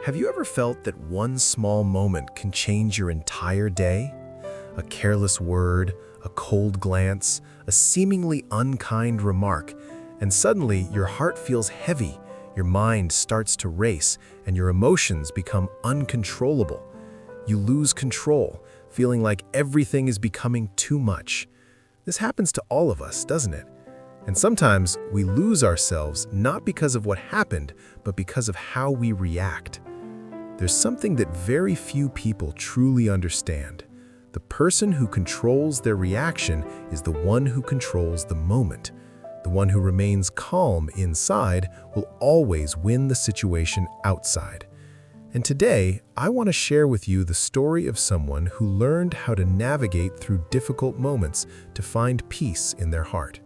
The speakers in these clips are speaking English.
Have you ever felt that one small moment can change your entire day? A careless word, a cold glance, a seemingly unkind remark, and suddenly your heart feels heavy, your mind starts to race, and your emotions become uncontrollable. You lose control, feeling like everything is becoming too much. This happens to all of us, doesn't it? And sometimes we lose ourselves not because of what happened, but because of how we react. There's something that very few people truly understand. The person who controls their reaction is the one who controls the moment. The one who remains calm inside will always win the situation outside. And today, I want to share with you the story of someone who learned how to navigate through difficult moments to find peace in their heart.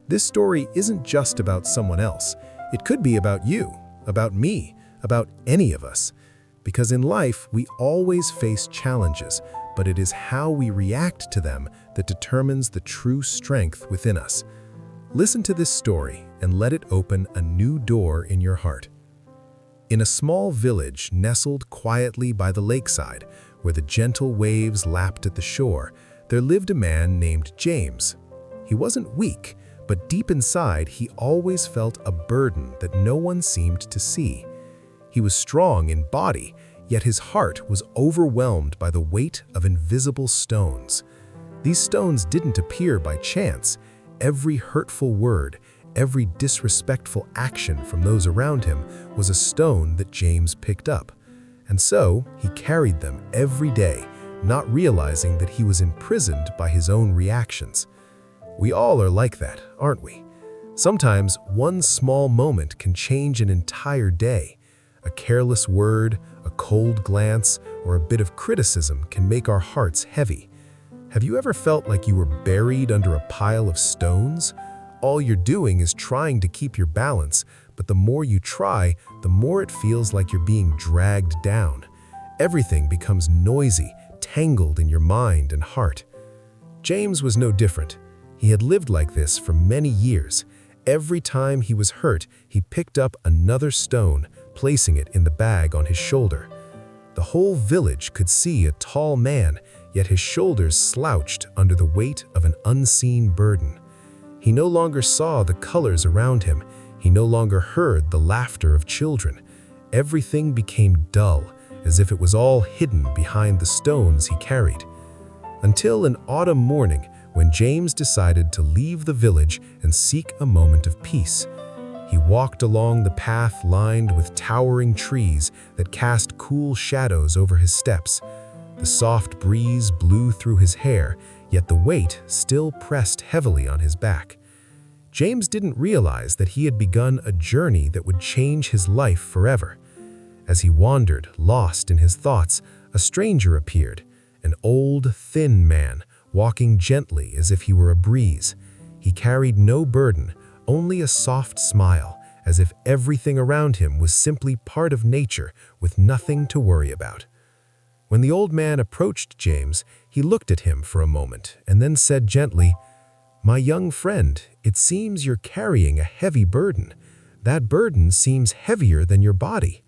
This story isn't just about someone else. It could be about you, about me, about any of us. Because in life, we always face challenges, but it is how we react to them that determines the true strength within us. Listen to this story and let it open a new door in your heart. In a small village nestled quietly by the lakeside, where the gentle waves lapped at the shore, there lived a man named James. He wasn't weak, but deep inside he always felt a burden that no one seemed to see. He was strong in body, yet his heart was overwhelmed by the weight of invisible stones. These stones didn't appear by chance. Every hurtful word, every disrespectful action from those around him was a stone that James picked up. And so he carried them every day, not realizing that he was imprisoned by his own reactions. We all are like that, aren't we? Sometimes one small moment can change an entire day. A careless word, a cold glance, or a bit of criticism can make our hearts heavy. Have you ever felt like you were buried under a pile of stones? All you're doing is trying to keep your balance, but the more you try, the more it feels like you're being dragged down. Everything becomes noisy, tangled in your mind and heart. James was no different. He had lived like this for many years. Every time he was hurt, he picked up another stone, placing it in the bag on his shoulder. The whole village could see a tall man, yet his shoulders slouched under the weight of an unseen burden. He no longer saw the colors around him. He no longer heard the laughter of children. Everything became dull, as if it was all hidden behind the stones he carried. Until an autumn morning, when James decided to leave the village and seek a moment of peace. He walked along the path lined with towering trees that cast cool shadows over his steps. The soft breeze blew through his hair, yet the weight still pressed heavily on his back. James didn't realize that he had begun a journey that would change his life forever. As he wandered, lost in his thoughts, a stranger appeared, an old, thin man, walking gently as if he were a breeze. He carried no burden, only a soft smile, as if everything around him was simply part of nature with nothing to worry about. When the old man approached James, he looked at him for a moment and then said gently, "My young friend, it seems you're carrying a heavy burden. That burden seems heavier than your body."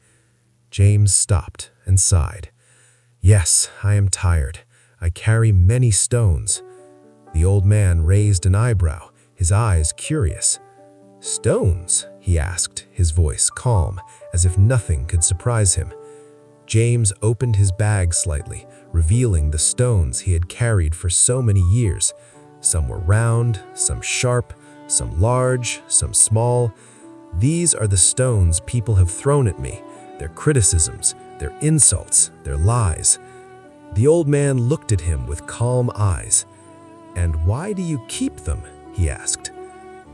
James stopped and sighed. "Yes, I am tired. I carry many stones." The old man raised an eyebrow, his eyes curious. "Stones?" he asked, his voice calm, as if nothing could surprise him. James opened his bag slightly, revealing the stones he had carried for so many years. Some were round, some sharp, some large, some small. "These are the stones people have thrown at me, their criticisms, their insults, their lies." The old man looked at him with calm eyes. "And why do you keep them?" he asked.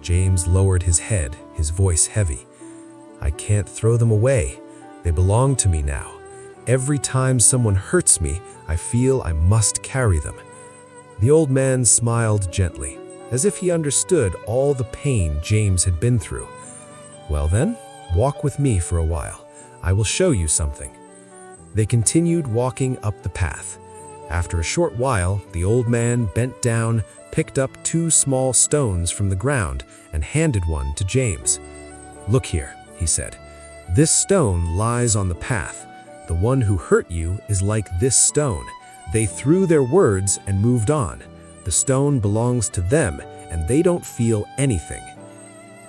James lowered his head, his voice heavy. "I can't throw them away. They belong to me now. Every time someone hurts me, I feel I must carry them." The old man smiled gently, as if he understood all the pain James had been through. "Well then, walk with me for a while. I will show you something." They continued walking up the path. After a short while, the old man bent down, picked up 2 small stones from the ground, and handed one to James. "Look here," he said. This stone lies on the path. The one who hurt you is like this stone. They threw their words and moved on. The stone belongs to them, and they don't feel anything."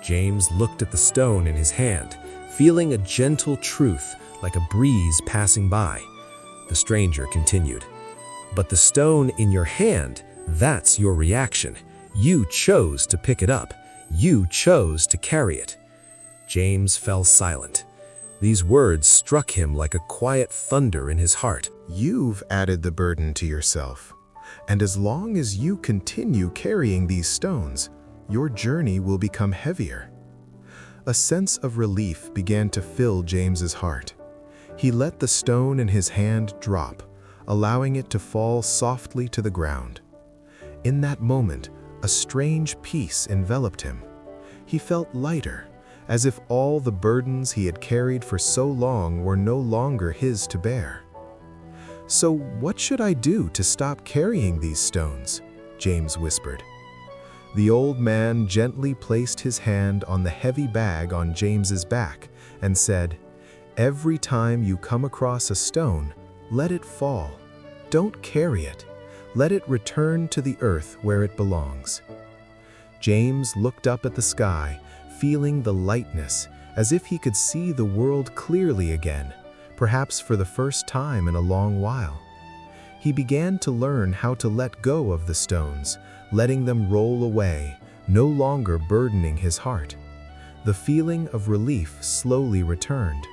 James looked at the stone in his hand, feeling a gentle truth like a breeze passing by. The stranger continued, "But the stone in your hand, that's your reaction. You chose to pick it up. You chose to carry it." James fell silent. These words struck him like a quiet thunder in his heart. You've added the burden to yourself. And as long as you continue carrying these stones, your journey will become heavier. A sense of relief began to fill James's heart. He let the stone in his hand drop, allowing it to fall softly to the ground. In that moment, a strange peace enveloped him. He felt lighter, as if all the burdens he had carried for so long were no longer his to bear. "So what should I do to stop carrying these stones?" James whispered. The old man gently placed his hand on the heavy bag on James's back and said, "Every time you come across a stone, let it fall. Don't carry it. Let it return to the earth where it belongs." James looked up at the sky, feeling the lightness, as if he could see the world clearly again, perhaps for the first time in a long while. He began to learn how to let go of the stones, letting them roll away, no longer burdening his heart. The feeling of relief slowly returned.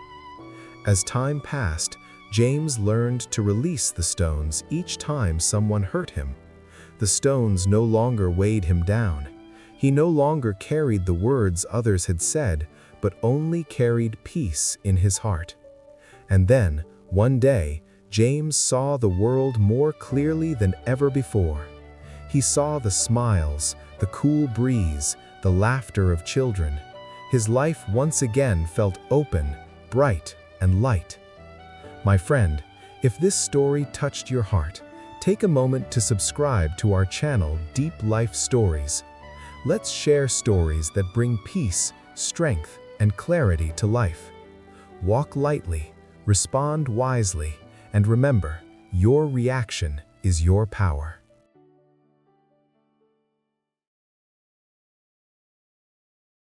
As time passed, James learned to release the stones each time someone hurt him. The stones no longer weighed him down. He no longer carried the words others had said, but only carried peace in his heart. And then, one day, James saw the world more clearly than ever before. He saw the smiles, the cool breeze, the laughter of children. His life once again felt open, bright, and light. My friend, if this story touched your heart, take a moment to subscribe to our channel, Deep Life Stories. Let's share stories that bring peace, strength, and clarity to life. Walk lightly, respond wisely, and remember, your reaction is your power.